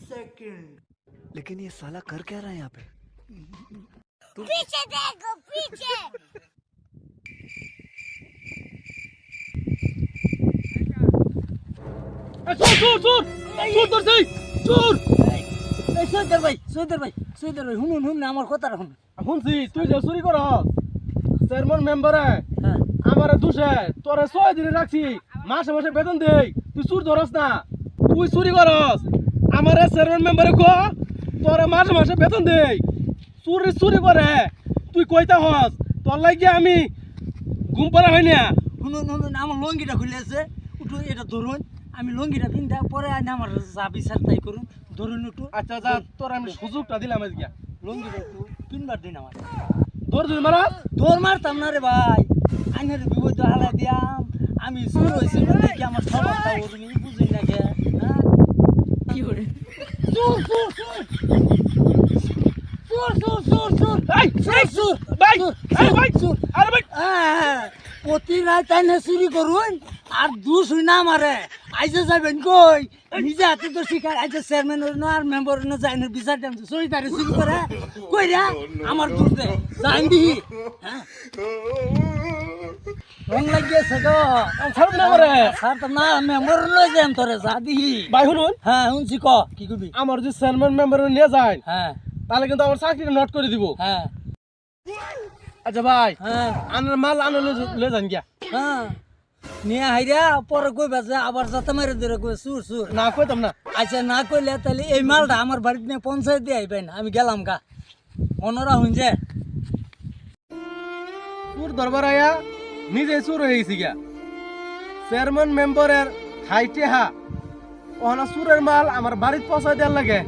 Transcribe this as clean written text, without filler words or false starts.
Second. लेकिन ये साला कर क्या रहा है यहाँ पे? पीछे देखो पीछे। চোর চোর চোর চোর ধরছে চোর এই সৈয়দের ভাই শুনুন আমার কথা রাখুন। শুনছি তুই যে চুরি করস চেয়ারম্যান মেম্বারে হ্যাঁ আমারে দুষে তোরে 6 দিনে রাখছি মাসে মাসে বেতন দেই তুই চুর ধরস না তুই চুরি করস আমারে চেয়ারম্যান মেম্বারে কো তোরে মাসে মাসে বেতন দেই চুরি করে তুই কইতা হস তোর লাগি আমি ঘুম পারা হয় না শুনুন আমার লঙ্গিটা খুলে আছে উঠু এটা ধরুন আমি লঙ্গিটা পিন্ধা পরে আনি আমার যা বিচার তাই করুন ধরুন একটু আচ্ছা যা তোর আমি সুযোগটা দিলাম আজকে লঙ্গিটা একটু পিনবার দিন আমার ধর তুই মারা দৌড় মারতাম না রে ভাই আইনের বিপদ হালা দিয়াম আমি শুরু হয়েছি দেখি আমার সমস্যা ওরুনি বুঝি না কে হ্যাঁ কি করে চুর চুর চুর চুর চুর চুর এই চুর চুর ভাই এই ভাই আরে ভাই প্রতি রাত আইনে চুরি করুন আর দুষ হই না আমারে আইজে যাবেন কই নিজে হাতে তো শিকার আইজে চেয়ারম্যান আর মেম্বার যায় না বিচার টাইম চুরি তারে চুরি করে কই রে আমার দুষ দে যাই দিহি হ্যাঁ রং লাগিয়েছে তো ছাড় না করে স্যার তো না মেম্বার লই যাম তোরে যা দিহি ভাই শুনুন হ্যাঁ শুনছি ক কি কবি আমার যে চেয়ারম্যান মেম্বার নিয়ে যায় হ্যাঁ তাহলে কিন্তু আমার চাকরিটা নোট করে দিব হ্যাঁ আচ্ছা ভাই হ্যাঁ আনার মাল আনো লে যান গিয়া হ্যাঁ নিয়ে হাইরা পরে কই বাজে আবার যাতে মারে ধরে কই সুর সুর না কইতাম না আচ্ছা না কইলে তাহলে এই মালটা আমার বাড়িতে নিয়ে পঞ্চায়েত দিয়ে আইবেন আমি গেলাম গা অনরা হইন যে চুর দরবার আয়া নিজে চুর হয়ে গেছি গিয়া চেয়ারম্যান মেম্বারের হাইটে হা ওখানে চুরের মাল আমার বাড়িতে পৌঁছায় দেওয়ার লাগে